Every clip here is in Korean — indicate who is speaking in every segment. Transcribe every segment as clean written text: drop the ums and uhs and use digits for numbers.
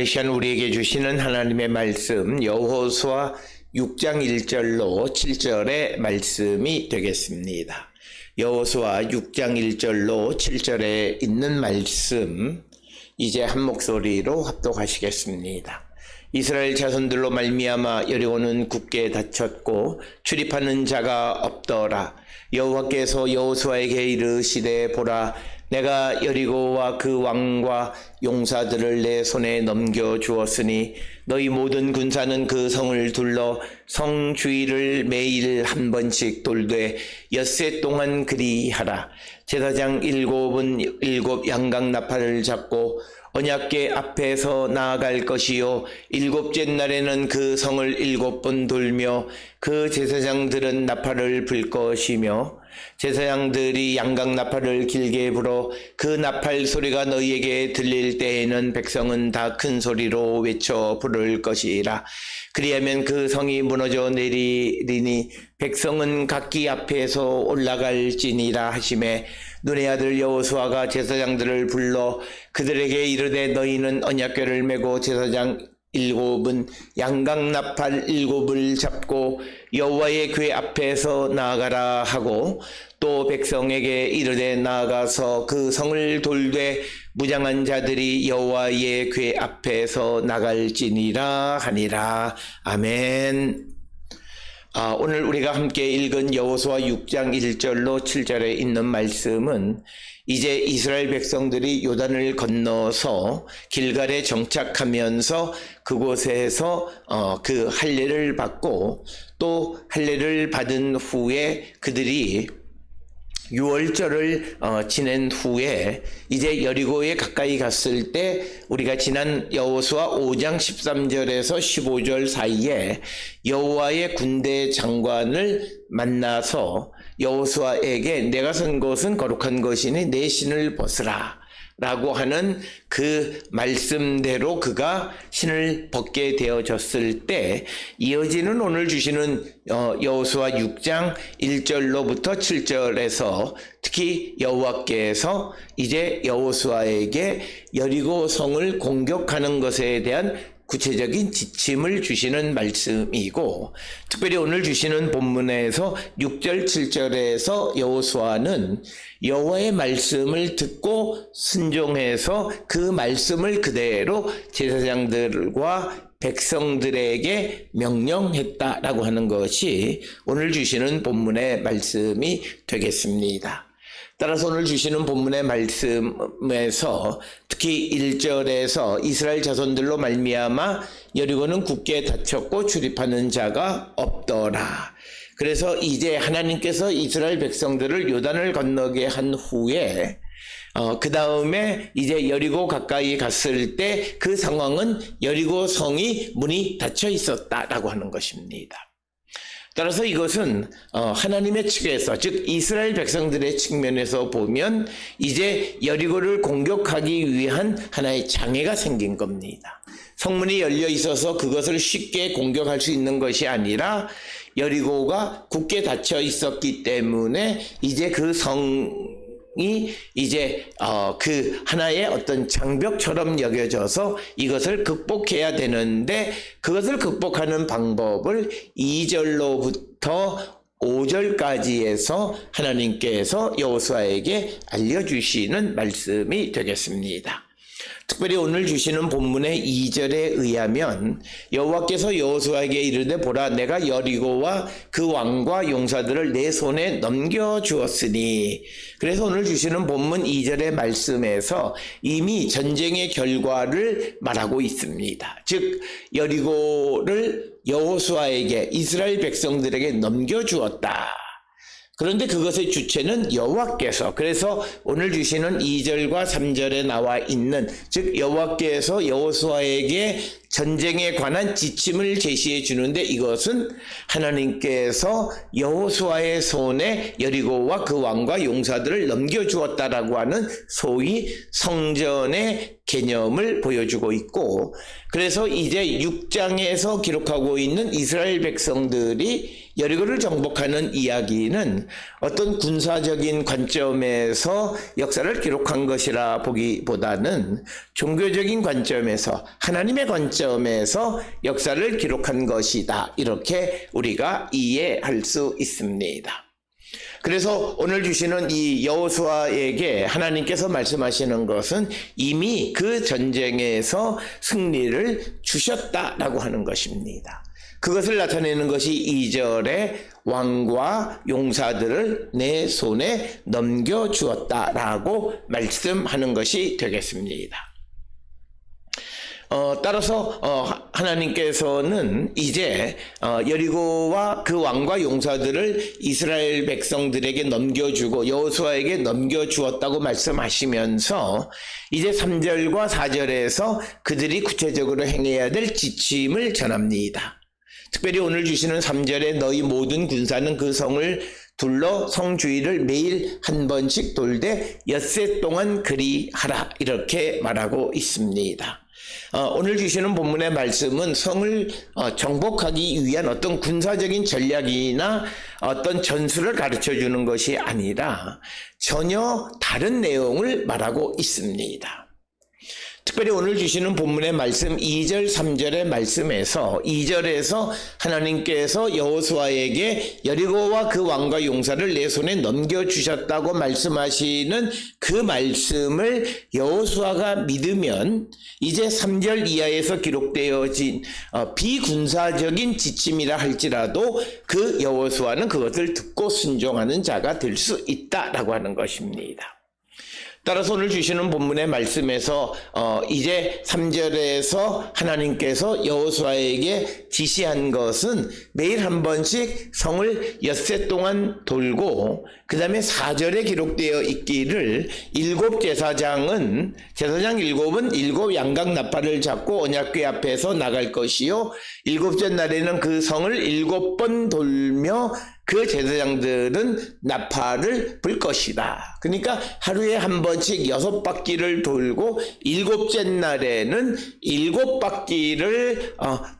Speaker 1: 오늘 이 시간 우리에게 주시는 하나님의 말씀 여호수아 6장 1절로 7절의 말씀이 되겠습니다. 여호수아 6장 1절로 7절에 있는 말씀 이제 한 목소리로 합독하시겠습니다. 이스라엘 자손들로 말미암아 여리고는 굳게 닫혔고 출입하는 자가 없더라. 여호와께서 여호수아에게 이르시되 보라, 내가 여리고와 그 왕과 용사들을 내 손에 넘겨주었으니 너희 모든 군사는 그 성을 둘러 성 주위를 매일 한 번씩 돌되 엿새 동안 그리하라. 제사장 7은 7 양각 나팔을 잡고 언약궤 앞에서 나아갈 것이요 7째 날에는 그 성을 7번 돌며 그 제사장들은 나팔을 불 것이며 제사장들이 양각 나팔을 길게 불어 그 나팔 소리가 너희에게 들릴 때에는 백성은 다 큰 소리로 외쳐 부를 것이라. 그리하면 그 성이 무너져 내리리니 백성은 각기 앞에서 올라갈지니라 하시매 눈의 아들 여호수아가 제사장들을 불러 그들에게 이르되 너희는 언약궤를 메고 제사장 7은 양각 나팔 7을 잡고 여호와의 궤 앞에서 나아가라 하고 또 백성에게 이르되 나아가서 그 성을 돌되 무장한 자들이 여호와의 궤 앞에서 나갈지니라 하니라. 아멘. 오늘 우리가 함께 읽은 여호수아 6장 1절로 7절에 있는 말씀은 이제 이스라엘 백성들이 요단을 건너서 길갈에 정착하면서 그곳에서 그 할례를 받고 또 할례를 받은 후에 그들이 유월절을 지낸 후에 이제 여리고에 가까이 갔을 때 우리가 지난 여호수아 5장 13절에서 15절 사이에 여호와의 군대 장관을 만나서 여호수아에게 내가 선 곳은 거룩한 것이니 내 신을 벗으라 라고 하는 그 말씀대로 그가 신을 벗게 되어졌을 때 이어지는 오늘 주시는 여호수아 6장 1절로부터 7절에서 특히 여호와께서 이제 여호수아에게 여리고 성을 공격하는 것에 대한 구체적인 지침을 주시는 말씀이고, 특별히 오늘 주시는 본문에서 6절 7절에서 여호수아는 여호와의 말씀을 듣고 순종해서 그 말씀을 그대로 제사장들과 백성들에게 명령했다라고 하는 것이 오늘 주시는 본문의 말씀이 되겠습니다. 따라서 오늘 주시는 본문의 말씀에서 특히 1절에서 이스라엘 자손들로 말미암아 여리고는 굳게 닫혔고 출입하는 자가 없더라. 그래서 이제 하나님께서 이스라엘 백성들을 요단을 건너게 한 후에 그 다음에 이제 여리고 가까이 갔을 때 그 상황은 여리고 성이 문이 닫혀 있었다라고 하는 것입니다. 따라서 이것은 하나님의 측에서, 즉 이스라엘 백성들의 측면에서 보면 이제 여리고를 공격하기 위한 하나의 장애가 생긴 겁니다. 성문이 열려 있어서 그것을 쉽게 공격할 수 있는 것이 아니라 여리고가 굳게 닫혀 있었기 때문에 이제 그 성이 이제 그 하나의 어떤 장벽처럼 여겨져서 이것을 극복해야 되는데 그것을 극복하는 방법을 2절로부터 5절까지에서 하나님께서 여호수아에게 알려주시는 말씀이 되겠습니다. 특별히 오늘 주시는 본문의 2절에 의하면 여호와께서 여호수아에게 이르되 보라, 내가 여리고와 그 왕과 용사들을 내 손에 넘겨주었으니, 그래서 오늘 주시는 본문 2절의 말씀에서 이미 전쟁의 결과를 말하고 있습니다. 즉 여리고를 여호수아에게, 이스라엘 백성들에게 넘겨주었다. 그런데 그것의 주체는 여호와께서, 그래서 오늘 주시는 2절과 3절에 나와 있는, 즉 여호와께서 여호수아에게 전쟁에 관한 지침을 제시해 주는데 이것은 하나님께서 여호수아의 손에 여리고와 그 왕과 용사들을 넘겨주었다라고 하는 소위 성전의 개념을 보여주고 있고, 그래서 이제 6장에서 기록하고 있는 이스라엘 백성들이 여리고를 정복하는 이야기는 어떤 군사적인 관점에서 역사를 기록한 것이라 보기보다는 종교적인 관점에서, 하나님의 관점에서 역사를 기록한 것이다. 이렇게 우리가 이해할 수 있습니다. 그래서 오늘 주시는 이 여호수아에게 하나님께서 말씀하시는 것은 이미 그 전쟁에서 승리를 주셨다라고 하는 것입니다. 그것을 나타내는 것이 2절에 왕과 용사들을 내 손에 넘겨주었다라고 말씀하는 것이 되겠습니다. 따라서 하나님께서는 이제 여리고와 그 왕과 용사들을 이스라엘 백성들에게 넘겨주고 여호수아에게 넘겨주었다고 말씀하시면서 이제 3절과 4절에서 그들이 구체적으로 행해야 될 지침을 전합니다. 특별히 오늘 주시는 3절에 너희 모든 군사는 그 성을 둘러 성 주위를 매일 한 번씩 돌되 엿새 동안 그리하라, 이렇게 말하고 있습니다. 오늘 주시는 본문의 말씀은 성을 정복하기 위한 어떤 군사적인 전략이나 어떤 전술을 가르쳐 주는 것이 아니라 전혀 다른 내용을 말하고 있습니다. 특별히 오늘 주시는 본문의 말씀 2절 3절의 말씀에서 2절에서 하나님께서 여호수아에게 여리고와 그 왕과 용사를 내 손에 넘겨주셨다고 말씀하시는 그 말씀을 여호수아가 믿으면 이제 3절 이하에서 기록되어진 비군사적인 지침이라 할지라도 그 여호수아는 그것을 듣고 순종하는 자가 될 수 있다라고 하는 것입니다. 따라서 오늘 주시는 본문의 말씀에서 이제 3절에서 하나님께서 여호수아에게 지시한 것은 매일 한 번씩 성을 엿새 동안 돌고, 그 다음에 4절에 기록되어 있기를 제사장 7은 7 양각 나팔을 잡고 언약궤 앞에서 나갈 것이요 7째 날에는 그 성을 7번 돌며 그 제사장들은 나팔을 불 것이다. 그러니까 하루에 한 번씩 6바퀴를 돌고 7째 날에는 7바퀴를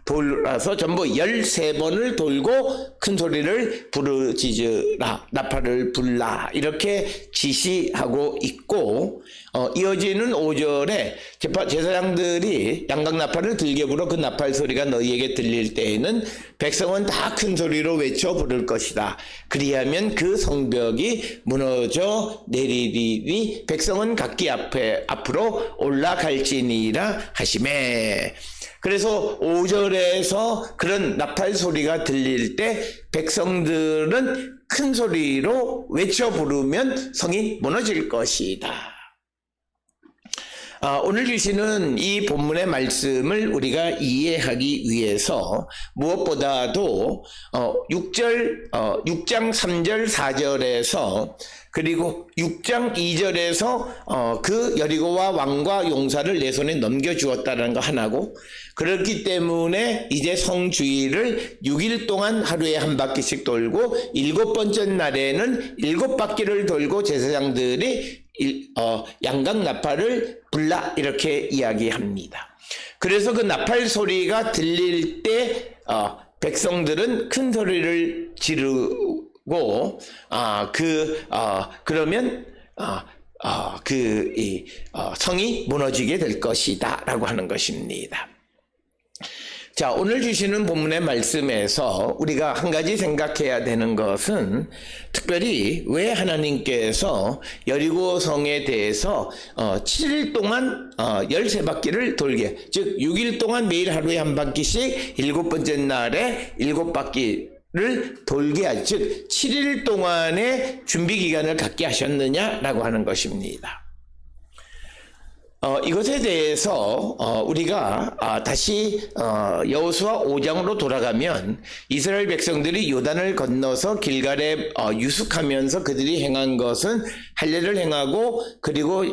Speaker 1: 돌아서 전부 13번을 돌고 큰 소리를 부르짖으라, 나팔을 불라, 이렇게 지시하고 있고, 이어지는 5절에 제사장들이 양각 나팔을 들게 불어 그 나팔 소리가 너희에게 들릴 때에는 백성은 다 큰 소리로 외쳐 부를 것이다. 그리하면 그 성벽이 무너져 내리리니 백성은 각기 앞으로 올라갈지니라 하시매. 그래서 5절에서 그런 나팔 소리가 들릴 때 백성들은 큰 소리로 외쳐 부르면 성이 무너질 것이다. 오늘 주시는 이 본문의 말씀을 우리가 이해하기 위해서 무엇보다도 6장 3절 4절에서 그리고 6장 2절에서 그 여리고와 왕과 용사를 내 손에 넘겨주었다는 거 하나고, 그렇기 때문에 이제 성 주위를 6일 동안 하루에 한 바퀴씩 돌고 7번째 날에는 7바퀴를 돌고 제사장들이 양각 나팔을 불라, 이렇게 이야기합니다. 그래서 그 나팔 소리가 들릴 때 백성들은 큰 소리를 지르고 그러면 성이 무너지게 될 것이다라고 하는 것입니다. 자, 오늘 주시는 본문의 말씀에서 우리가 한 가지 생각해야 되는 것은 특별히 왜 하나님께서 여리고 성에 대해서 7일 동안 13바퀴를 돌게, 즉 6일 동안 매일 하루에 한 바퀴씩 7번째 날에 7바퀴를 돌게 하지, 즉 7일 동안의 준비 기간을 갖게 하셨느냐라고 하는 것입니다. 이것에 대해서 우리가 다시 여호수아 5장으로 돌아가면 이스라엘 백성들이 요단을 건너서 길갈에 유숙하면서 그들이 행한 것은 할례를 행하고 그리고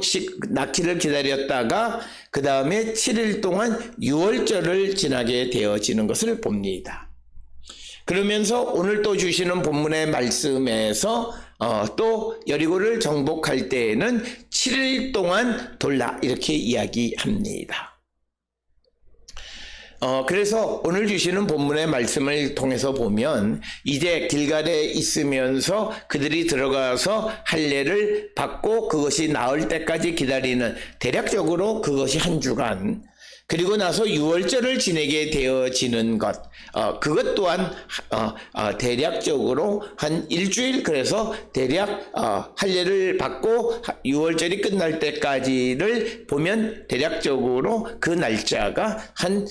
Speaker 1: 낙희를 기다렸다가 그 다음에 7일 동안 유월절을 지나게 되어지는 것을 봅니다. 그러면서 오늘 또 주시는 본문의 말씀에서 또 여리고를 정복할 때에는 7일 동안 돌라, 이렇게 이야기합니다. 그래서 오늘 주시는 본문의 말씀을 통해서 보면 이제 길갈에 있으면서 그들이 들어가서 할례를 받고 그것이 나을 때까지 기다리는, 대략적으로 그것이 한 주간, 그리고 나서 유월절을 지내게 되어지는 것, 그것 또한 대략적으로 한 일주일, 그래서 대략 할례를 받고 유월절이 끝날 때까지를 보면 대략적으로 그 날짜가 한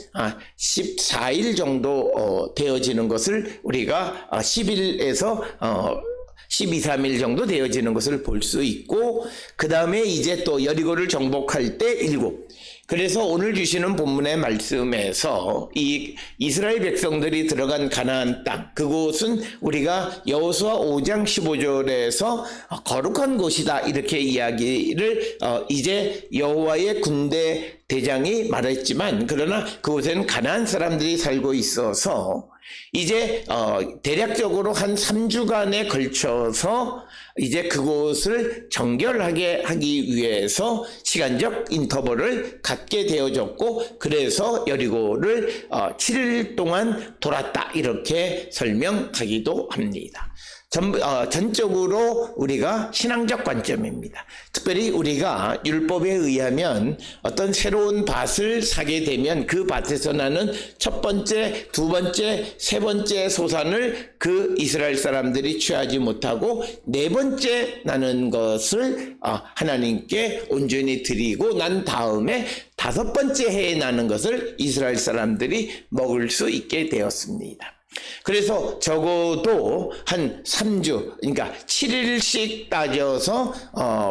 Speaker 1: 14일 정도 되어지는 것을 우리가 10일에서 12, 3일 정도 되어지는 것을 볼 수 있고, 그 다음에 이제 또 여리고를 정복할 때 7. 그래서 오늘 주시는 본문의 말씀에서 이 이스라엘 백성들이 들어간 가나안 땅, 그곳은 우리가 여호수아 5장 15절에서 거룩한 곳이다 이렇게 이야기를 이제 여호와의 군대 대장이 말했지만, 그러나 그곳에는 가나안 사람들이 살고 있어서 이제 대략적으로 한 3주간에 걸쳐서 이제 그곳을 정결하게 하기 위해서 시간적 인터벌을 갖게 되어졌고, 그래서 여리고를 7일 동안 돌았다 이렇게 설명하기도 합니다. 전적으로 우리가 신앙적 관점입니다. 특별히 우리가 율법에 의하면 어떤 새로운 밭을 사게 되면 그 밭에서 나는 첫 번째, 두 번째, 세 번째 소산을 그 이스라엘 사람들이 취하지 못하고 네 번째 나는 것을 하나님께 온전히 드리고 난 다음에 다섯 번째 해에 나는 것을 이스라엘 사람들이 먹을 수 있게 되었습니다. 그래서 적어도 한 3주, 그러니까 7일씩 따져서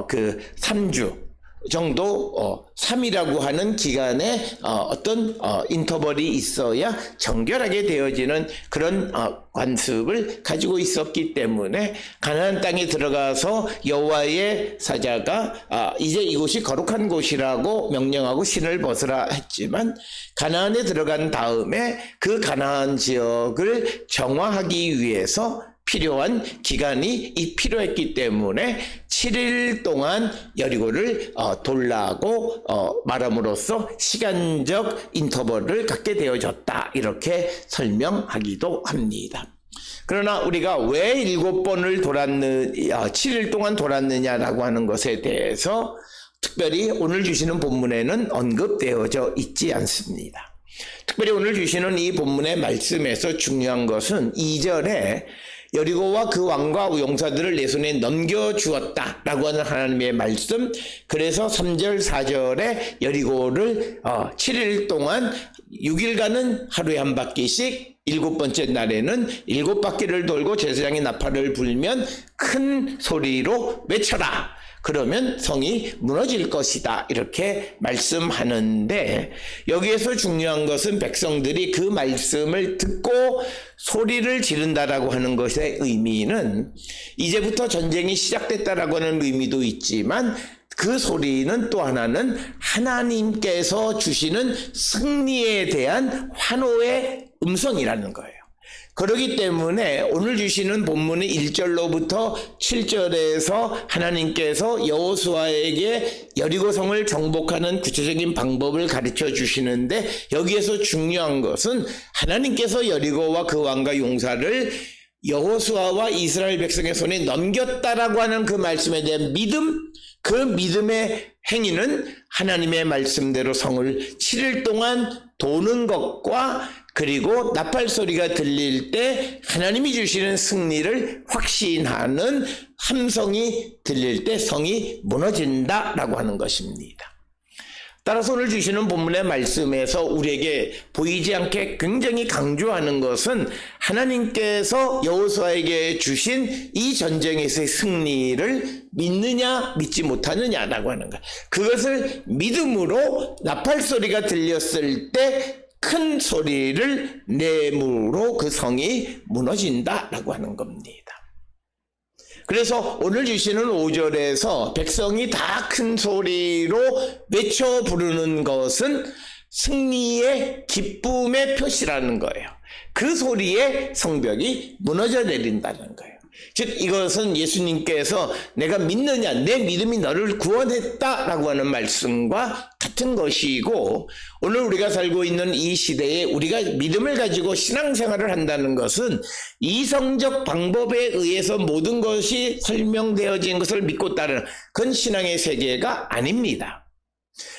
Speaker 1: 그 3주 정도 3이라고 하는 기간에 어떤 인터벌이 있어야 정결하게 되어지는 그런 관습을 가지고 있었기 때문에 가나안 땅에 들어가서 여호와의 사자가 이제 이곳이 거룩한 곳이라고 명령하고 신을 벗으라 했지만, 가나안에 들어간 다음에 그 가나안 지역을 정화하기 위해서 필요한 기간이 필요했기 때문에 7일 동안 여리고를 돌라고 말함으로써 시간적 인터벌을 갖게 되어졌다 이렇게 설명하기도 합니다. 그러나 우리가 왜 7번을 7일 동안 돌았느냐라고 하는 것에 대해서 특별히 오늘 주시는 본문에는 언급되어져 있지 않습니다. 특별히 오늘 주시는 이 본문의 말씀에서 중요한 것은 2절에 여리고와 그 왕과 용사들을 내 손에 넘겨주었다라고 하는 하나님의 말씀, 그래서 3절 4절에 여리고를 7일 동안 6일간은 하루에 한 바퀴씩, 7번째 날에는 7바퀴를 돌고 제사장이 나팔을 불면 큰 소리로 외쳐라, 그러면 성이 무너질 것이다 이렇게 말씀하는데, 여기에서 중요한 것은 백성들이 그 말씀을 듣고 소리를 지른다라고 하는 것의 의미는 이제부터 전쟁이 시작됐다라고 하는 의미도 있지만, 그 소리는 또 하나는 하나님께서 주시는 승리에 대한 환호의 음성이라는 거예요. 그렇기 때문에 오늘 주시는 본문의 1절로부터 7절에서 하나님께서 여호수아에게 여리고성을 정복하는 구체적인 방법을 가르쳐 주시는데, 여기에서 중요한 것은 하나님께서 여리고와 그 왕과 용사를 여호수아와 이스라엘 백성의 손에 넘겼다라고 하는 그 말씀에 대한 믿음, 그 믿음의 행위는 하나님의 말씀대로 성을 7일 동안 도는 것과, 그리고 나팔 소리가 들릴 때 하나님이 주시는 승리를 확신하는 함성이 들릴 때 성이 무너진다라고 하는 것입니다. 따라서 오늘 주시는 본문의 말씀에서 우리에게 보이지 않게 굉장히 강조하는 것은 하나님께서 여호수아에게 주신 이 전쟁에서의 승리를 믿느냐 믿지 못하느냐라고 하는 것. 그것을 믿음으로 나팔 소리가 들렸을 때 큰 소리를 내므로 그 성이 무너진다라고 하는 겁니다. 그래서 오늘 주시는 5절에서 백성이 다 큰 소리로 외쳐 부르는 것은 승리의 기쁨의 표시라는 거예요. 그 소리에 성벽이 무너져 내린다는 거예요. 즉 이것은 예수님께서 내가 믿느냐, 내 믿음이 너를 구원했다라고 하는 말씀과 같은 것이고, 오늘 우리가 살고 있는 이 시대에 우리가 믿음을 가지고 신앙생활을 한다는 것은 이성적 방법에 의해서 모든 것이 설명되어진 것을 믿고 따르는 그건 신앙의 세계가 아닙니다.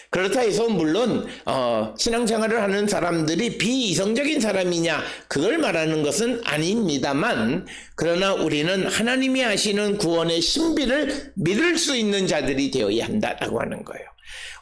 Speaker 1: 그렇다 해서 물론 신앙생활을 하는 사람들이 비이성적인 사람이냐 그걸 말하는 것은 아닙니다만, 그러나 우리는 하나님이 하시는 구원의 신비를 믿을 수 있는 자들이 되어야 한다라고 하는 거예요.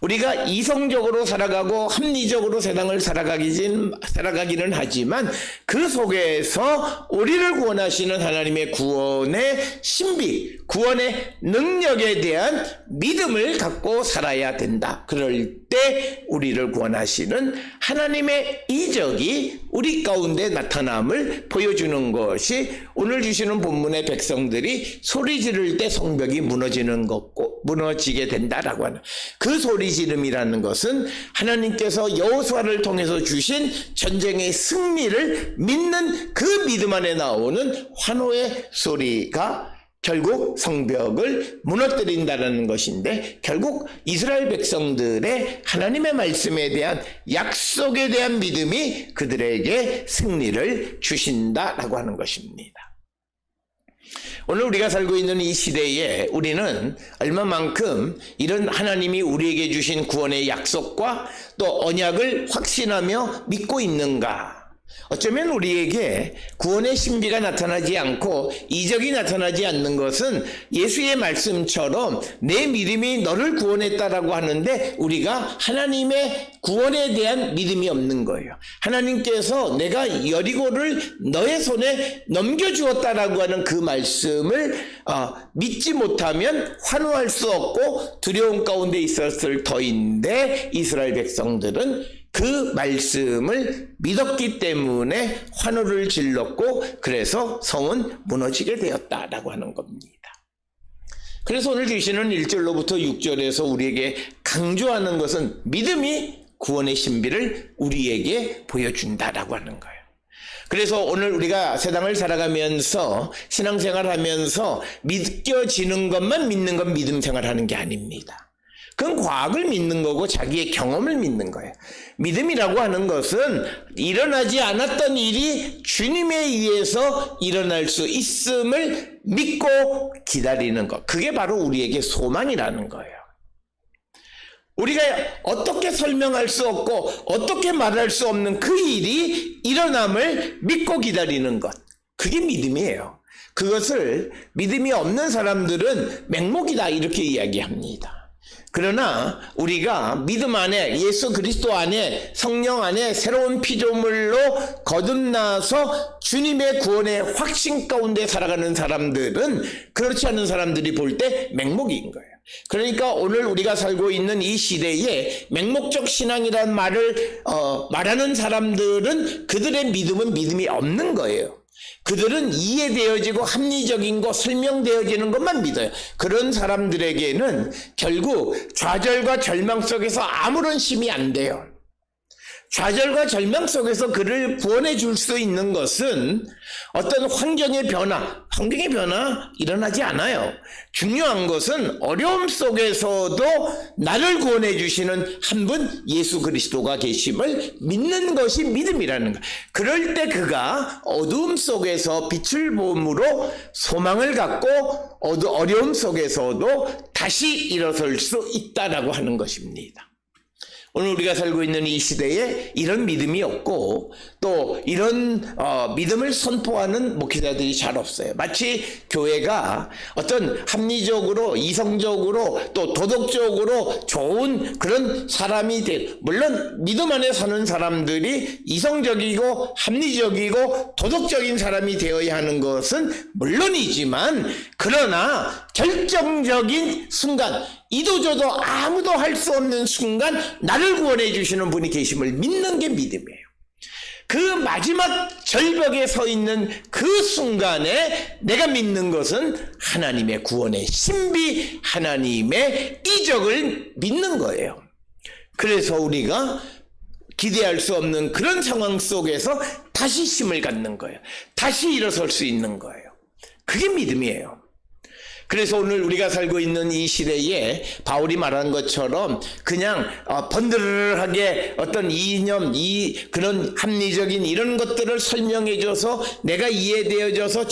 Speaker 1: 우리가 이성적으로 살아가고 합리적으로 세상을 살아가기는 하지만 그 속에서 우리를 구원하시는 하나님의 구원의 신비, 구원의 능력에 대한 믿음을 갖고 살아야 된다. 그럴 때 우리를 구원하시는 하나님의 이적이 우리 가운데 나타남을 보여주는 것이 오늘 주시는 본문의 백성들이 소리 지를 때 성벽이 무너지게 된다라고 하는 그 소리 지름이라는 것은 하나님께서 여호수아를 통해서 주신 전쟁의 승리를 믿는 그 믿음 안에 나오는 환호의 소리가 결국 성벽을 무너뜨린다는 것인데, 결국 이스라엘 백성들의 하나님의 말씀에 대한 약속에 대한 믿음이 그들에게 승리를 주신다라고 하는 것입니다. 오늘 우리가 살고 있는 이 시대에 우리는 얼마만큼 이런 하나님이 우리에게 주신 구원의 약속과 또 언약을 확신하며 믿고 있는가? 어쩌면 우리에게 구원의 신비가 나타나지 않고 이적이 나타나지 않는 것은 예수의 말씀처럼 내 믿음이 너를 구원했다라고 하는데 우리가 하나님의 구원에 대한 믿음이 없는 거예요. 하나님께서 내가 여리고를 너의 손에 넘겨주었다라고 하는 그 말씀을 믿지 못하면 환호할 수 없고 두려움 가운데 있었을 터인데, 이스라엘 백성들은 그 말씀을 믿었기 때문에 환호를 질렀고, 그래서 성은 무너지게 되었다라고 하는 겁니다. 그래서 오늘 주시는 1절로부터 6절에서 우리에게 강조하는 것은 믿음이 구원의 신비를 우리에게 보여준다라고 하는 거예요. 그래서 오늘 우리가 세상을 살아가면서 신앙생활하면서 믿겨지는 것만 믿는 건 믿음 생활하는 게 아닙니다. 그건 과학을 믿는 거고 자기의 경험을 믿는 거예요. 믿음이라고 하는 것은 일어나지 않았던 일이 주님에 의해서 일어날 수 있음을 믿고 기다리는 것. 그게 바로 우리에게 소망이라는 거예요. 우리가 어떻게 설명할 수 없고 어떻게 말할 수 없는 그 일이 일어남을 믿고 기다리는 것. 그게 믿음이에요. 그것을 믿음이 없는 사람들은 맹목이다 이렇게 이야기합니다. 그러나 우리가 믿음 안에, 예수 그리스도 안에, 성령 안에 새로운 피조물로 거듭나서 주님의 구원의 확신 가운데 살아가는 사람들은 그렇지 않은 사람들이 볼 때 맹목인 거예요. 그러니까 오늘 우리가 살고 있는 이 시대에 맹목적 신앙이라는 말을 말하는 사람들은 그들의 믿음은 믿음이 없는 거예요. 그들은 이해되어지고 합리적인 거, 설명되어지는 것만 믿어요. 그런 사람들에게는 결국 좌절과 절망 속에서 아무런 힘이 안 돼요. 좌절과 절망 속에서 그를 구원해 줄 수 있는 것은 어떤 환경의 변화 일어나지 않아요. 중요한 것은 어려움 속에서도 나를 구원해 주시는 한 분 예수 그리스도가 계심을 믿는 것이 믿음이라는 거예요. 그럴 때 그가 어두움 속에서 빛을 보므로 소망을 갖고 어려움 속에서도 다시 일어설 수 있다라고 하는 것입니다. 오늘 우리가 살고 있는 이 시대에 이런 믿음이 없고 또 이런 믿음을 선포하는 목회자들이 잘 없어요. 마치 교회가 어떤 합리적으로 이성적으로 또 도덕적으로 좋은 그런 사람이 물론 믿음 안에 사는 사람들이 이성적이고 합리적이고 도덕적인 사람이 되어야 하는 것은 물론이지만, 그러나 결정적인 순간, 이도저도 아무도 할 수 없는 순간 나를 구원해 주시는 분이 계심을 믿는 게 믿음이에요. 그 마지막 절벽에 서 있는 그 순간에 내가 믿는 것은 하나님의 구원의 신비, 하나님의 이적을 믿는 거예요. 그래서 우리가 기대할 수 없는 그런 상황 속에서 다시 힘을 갖는 거예요. 다시 일어설 수 있는 거예요. 그게 믿음이에요. 그래서 오늘 우리가 살고 있는 이 시대에 바울이 말한 것처럼 그냥 번들하게 어떤 이념, 그런 합리적인 이런 것들을 설명해줘서 내가 이해되어져서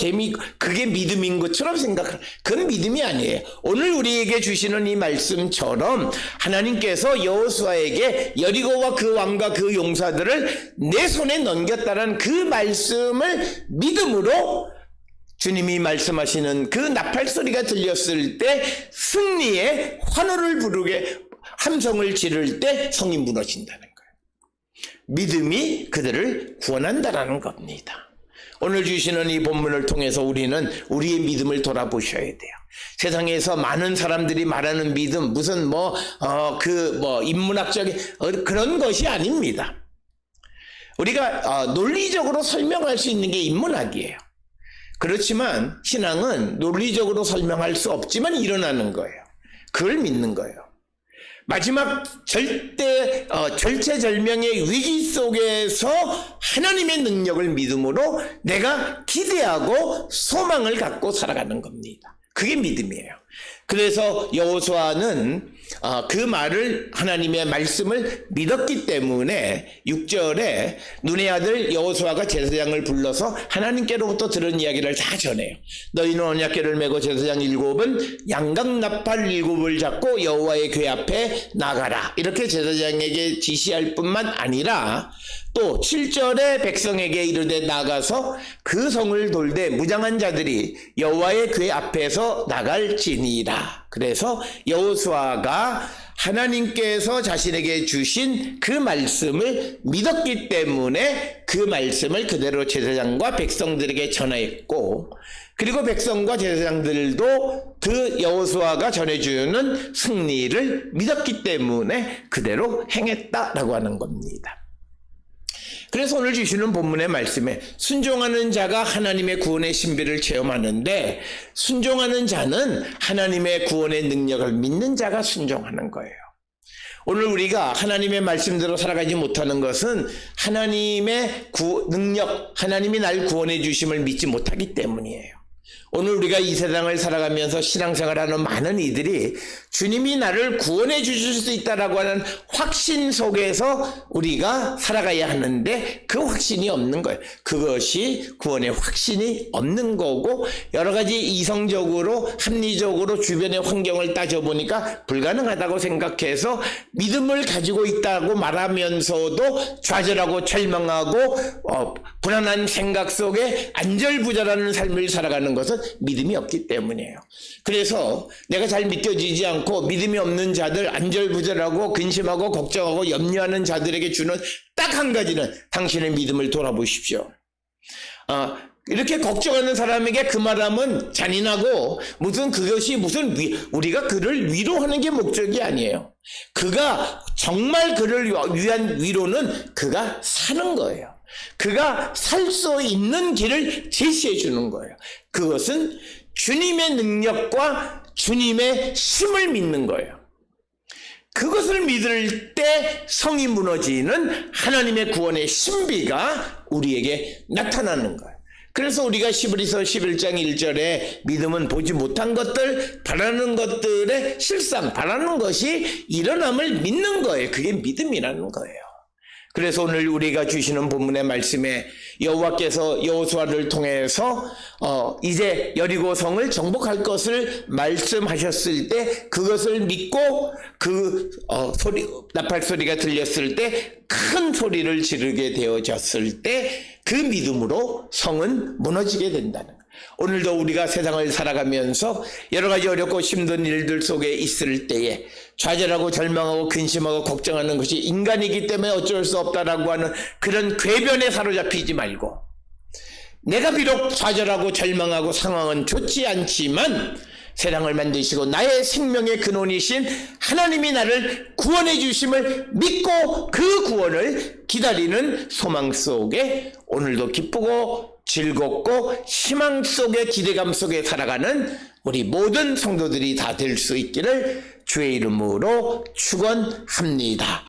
Speaker 1: 그게 믿음인 것처럼 생각하는, 그건 믿음이 아니에요. 오늘 우리에게 주시는 이 말씀처럼 하나님께서 여호수아에게 여리고와 그 왕과 그 용사들을 내 손에 넘겼다는 그 말씀을 믿음으로 주님이 말씀하시는 그 나팔 소리가 들렸을 때 승리의 환호를 부르게 함성을 지를 때 성이 무너진다는 거예요. 믿음이 그들을 구원한다라는 겁니다. 오늘 주시는 이 본문을 통해서 우리는 우리의 믿음을 돌아보셔야 돼요. 세상에서 많은 사람들이 말하는 믿음, 무슨 인문학적인 그런 것이 아닙니다. 우리가 논리적으로 설명할 수 있는 게 인문학이에요. 그렇지만 신앙은 논리적으로 설명할 수 없지만 일어나는 거예요. 그걸 믿는 거예요. 마지막 절체절명의 위기 속에서 하나님의 능력을 믿음으로 내가 기대하고 소망을 갖고 살아가는 겁니다. 그게 믿음이에요. 그래서 여호수아는 그 말을, 하나님의 말씀을 믿었기 때문에 6절에 눈의 아들 여호수아가 제사장을 불러서 하나님께로부터 들은 이야기를 다 전해요. 너희는 언약궤를 메고 제사장 7은 양각나팔 7을 잡고 여호와의 궤 앞에 나가라, 이렇게 제사장에게 지시할 뿐만 아니라 또 7절에 백성에게 이르되 나가서 그 성을 돌되 무장한 자들이 여호와의 궤 앞에서 나갈지니라. 그래서 여호수아가 하나님께서 자신에게 주신 그 말씀을 믿었기 때문에 그 말씀을 그대로 제사장과 백성들에게 전했고, 그리고 백성과 제사장들도 그 여호수아가 전해주는 승리를 믿었기 때문에 그대로 행했다라고 하는 겁니다. 그래서 오늘 주시는 본문의 말씀에 순종하는 자가 하나님의 구원의 신비를 체험하는데, 순종하는 자는 하나님의 구원의 능력을 믿는 자가 순종하는 거예요. 오늘 우리가 하나님의 말씀대로 살아가지 못하는 것은 하나님의 능력, 하나님이 날 구원해 주심을 믿지 못하기 때문이에요. 오늘 우리가 이 세상을 살아가면서 신앙생활하는 많은 이들이 주님이 나를 구원해 주실 수 있다라고 하는 확신 속에서 우리가 살아가야 하는데 그 확신이 없는 거예요. 그것이 구원의 확신이 없는 거고, 여러 가지 이성적으로 합리적으로 주변의 환경을 따져보니까 불가능하다고 생각해서 믿음을 가지고 있다고 말하면서도 좌절하고 절망하고 불안한 생각 속에 안절부절하는 삶을 살아가는 것은 믿음이 없기 때문이에요. 그래서 내가 잘 믿겨지지 않고 믿음이 없는 자들, 안절부절하고 근심하고 걱정하고 염려하는 자들에게 주는 딱 한 가지는 당신의 믿음을 돌아보십시오. 이렇게 걱정하는 사람에게 그 말하면 잔인하고 우리가 그를 위로하는 게 목적이 아니에요. 그가 정말 그를 위한 위로는 그가 사는 거예요. 그가 살 수 있는 길을 제시해 주는 거예요. 그것은 주님의 능력과 주님의 힘을 믿는 거예요. 그것을 믿을 때 성이 무너지는 하나님의 구원의 신비가 우리에게 나타나는 거예요. 그래서 우리가 히브리서 11장 1절에 믿음은 보지 못한 것들, 바라는 것들의 실상, 바라는 것이 일어남을 믿는 거예요. 그게 믿음이라는 거예요. 그래서 오늘 우리가 주시는 본문의 말씀에 여호와께서 여호수아를 통해서 이제 여리고성을 정복할 것을 말씀하셨을 때 그것을 믿고 나팔 소리가 들렸을 때 큰 소리를 지르게 되어졌을 때 그 믿음으로 성은 무너지게 된다는 거예요. 오늘도 우리가 세상을 살아가면서 여러 가지 어렵고 힘든 일들 속에 있을 때에 좌절하고 절망하고 근심하고 걱정하는 것이 인간이기 때문에 어쩔 수 없다라고 하는 그런 궤변에 사로잡히지 말고, 내가 비록 좌절하고 절망하고 상황은 좋지 않지만 세상을 만드시고 나의 생명의 근원이신 하나님이 나를 구원해 주심을 믿고 그 구원을 기다리는 소망 속에 오늘도 기쁘고 즐겁고 희망 속에 기대감 속에 살아가는 우리 모든 성도들이 다 될 수 있기를 주의 이름으로 축원합니다.